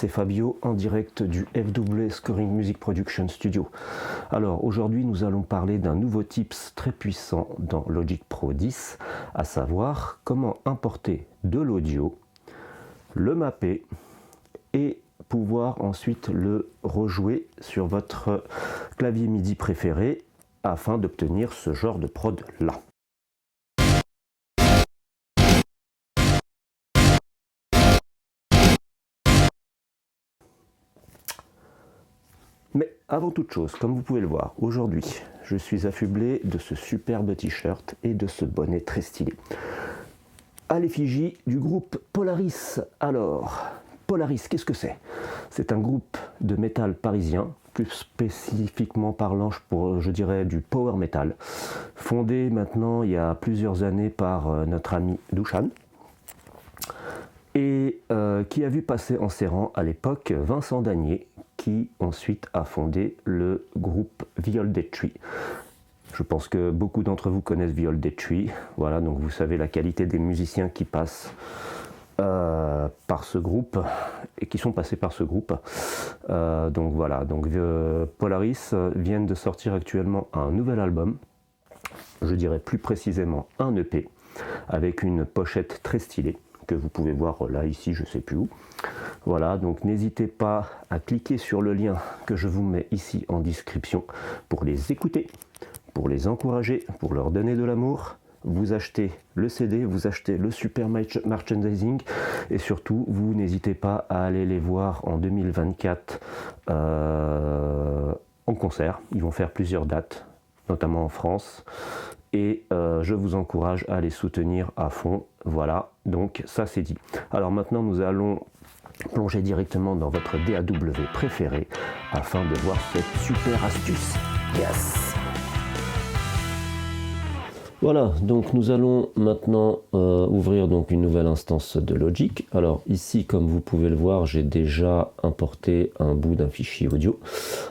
c'est Fabio en direct du FW Scoring Music Production Studio. Alors aujourd'hui nous allons parler d'un nouveau tips très puissant dans Logic Pro 10, à savoir comment importer de l'audio, le mapper et pouvoir ensuite le rejouer sur votre clavier MIDI préféré afin d'obtenir ce genre de prod là. Mais avant toute chose, comme vous pouvez le voir, aujourd'hui, je suis affublé de ce superbe t-shirt et de ce bonnet très stylé. À l'effigie du groupe Polaris. Alors, Polaris, qu'est-ce que c'est? C'est un groupe de métal parisien, plus spécifiquement parlant, je dirais du power metal, fondé maintenant il y a plusieurs années par notre ami Dushan, et qui a vu passer en ses rangs à l'époque Vincent Danier, qui ensuite a fondé le groupe Viol Dead Tree. Je pense que beaucoup d'entre vous connaissent Viol Dead Tree. Voilà, donc vous savez la qualité des musiciens qui passent par ce groupe et qui sont passés par ce groupe. Donc voilà, donc Polaris viennent de sortir actuellement un nouvel album, je dirais plus précisément un EP, avec une pochette très stylée que vous pouvez voir là, ici, je sais plus où. Voilà, donc n'hésitez pas à cliquer sur le lien que je vous mets ici en description pour les écouter, pour les encourager, pour leur donner de l'amour. Vous achetez le CD, vous achetez le super merchandising et surtout, vous n'hésitez pas à aller les voir en 2024 en concert. Ils vont faire plusieurs dates, notamment en France. Et je vous encourage à les soutenir à fond. Voilà, donc ça c'est dit. Alors maintenant nous allons plonger directement dans votre DAW préféré afin de voir cette super astuce. Yes! Voilà, donc nous allons maintenant ouvrir donc une nouvelle instance de Logic. Alors ici, comme vous pouvez le voir, j'ai déjà importé un bout d'un fichier audio.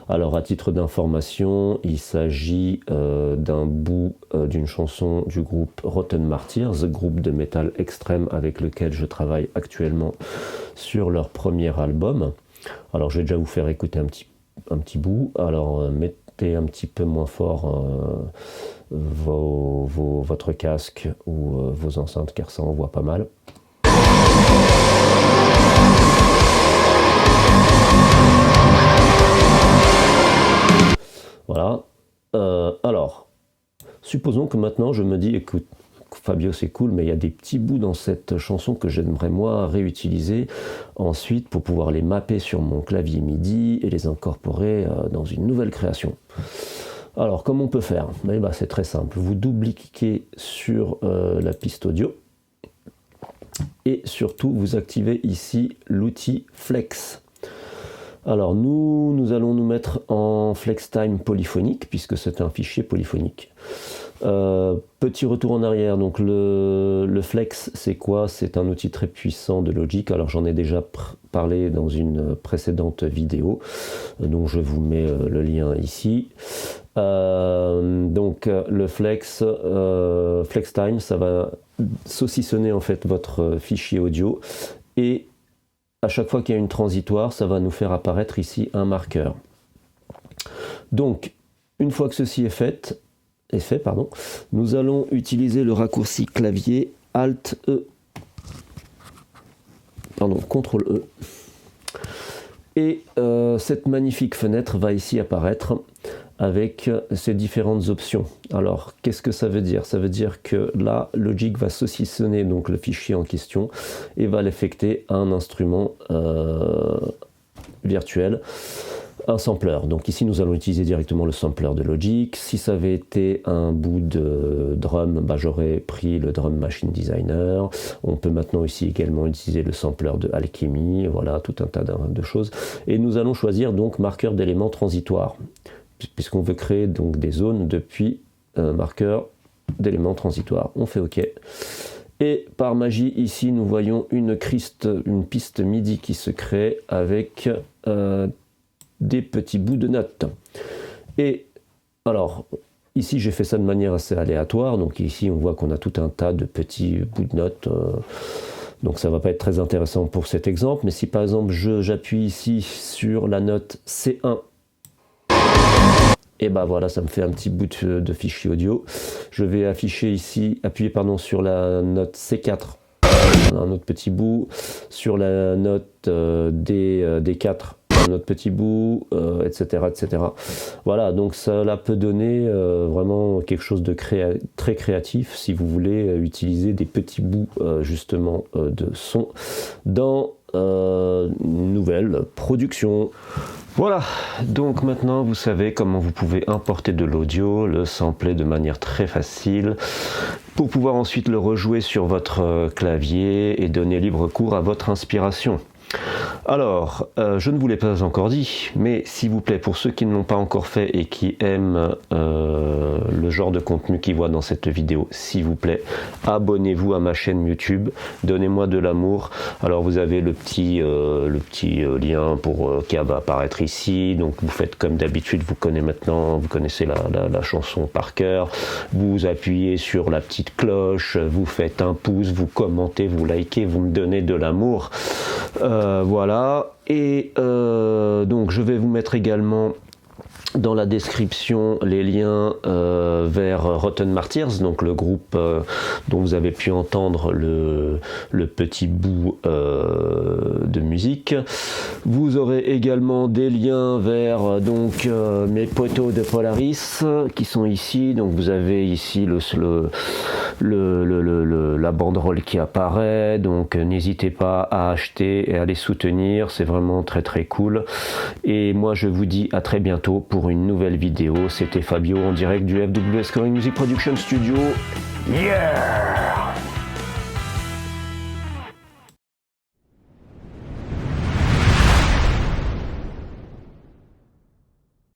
Alors à titre d'information, il s'agit d'un bout d'une chanson du groupe Rotten Martyrs, groupe de métal extrême avec lequel je travaille actuellement sur leur premier album. Alors je vais déjà vous faire écouter un petit bout. Alors mettez un petit peu moins fort votre casque ou vos enceintes car ça envoie pas mal. Voilà. Alors, supposons que maintenant je me dis, écoute, Fabio c'est cool, mais il y a des petits bouts dans cette chanson que j'aimerais moi réutiliser ensuite pour pouvoir les mapper sur mon clavier MIDI et les incorporer dans une nouvelle création. Alors, comment on peut faire? C'est très simple. Vous double-cliquez sur la piste audio et surtout, vous activez ici l'outil Flex. Alors, nous allons nous mettre en Flex Time polyphonique puisque c'est un fichier polyphonique. Petit retour en arrière, donc le Flex, c'est quoi? C'est un outil très puissant de Logic. Alors, j'en ai déjà parlé dans une précédente vidéo, donc je vous mets le lien ici. Donc le Flex Time, ça va saucissonner en fait votre fichier audio et à chaque fois qu'il y a une transitoire, ça va nous faire apparaître ici un marqueur. Donc une fois que ceci est fait, nous allons utiliser le raccourci clavier Alt-E, CTRL-E. Et cette magnifique fenêtre va ici apparaître avec ces différentes options. Alors, qu'est-ce que ça veut dire? Ça veut dire que là, Logic va saucissonner donc le fichier en question et va l'affecter à un instrument virtuel, un sampler. Donc ici, nous allons utiliser directement le sampler de Logic. Si ça avait été un bout de drum, j'aurais pris le Drum Machine Designer. On peut maintenant aussi également utiliser le sampler de Alchemy. Voilà, tout un tas de choses. Et nous allons choisir donc marqueur d'éléments transitoires, puisqu'on veut créer donc des zones depuis un marqueur d'éléments transitoires. On fait OK. Et par magie, ici, nous voyons une piste MIDI qui se crée avec des petits bouts de notes. Et alors, ici, j'ai fait ça de manière assez aléatoire. Donc ici, on voit qu'on a tout un tas de petits bouts de notes. Donc ça va pas être très intéressant pour cet exemple, mais si par exemple j'appuie ici sur la note C1, et ben voilà, ça me fait un petit bout de fichier audio. Je vais appuyer sur la note C4, un autre petit bout, sur la note D4, un autre petit bout, etc., etc. Voilà, donc cela peut donner vraiment quelque chose de très créatif si vous voulez utiliser des petits bouts justement de son dans une nouvelle production. Voilà, donc maintenant vous savez comment vous pouvez importer de l'audio, le sampler de manière très facile pour pouvoir ensuite le rejouer sur votre clavier et donner libre cours à votre inspiration. Alors, je ne vous l'ai pas encore dit, mais s'il vous plaît, pour ceux qui ne l'ont pas encore fait et qui aiment le genre de contenu qu'ils voient dans cette vidéo, s'il vous plaît, abonnez-vous à ma chaîne YouTube, donnez-moi de l'amour. Alors vous avez le petit lien qui va apparaître ici, donc vous faites comme d'habitude, vous connaissez la chanson par cœur, vous appuyez sur la petite cloche, vous faites un pouce, vous commentez, vous likez, vous me donnez de l'amour. Voilà, et donc je vais vous mettre également dans la description les liens vers Rotten Martyrs, donc le groupe dont vous avez pu entendre le petit bout de musique. Vous aurez également des liens vers mes poteaux de Polaris qui sont ici. Donc vous avez ici la banderole qui apparaît, donc n'hésitez pas à acheter et à les soutenir, c'est vraiment très très cool. Et moi je vous dis à très bientôt pour une nouvelle vidéo. C'était Fabio en direct du FWS Scoring Music Production Studio. Yeah!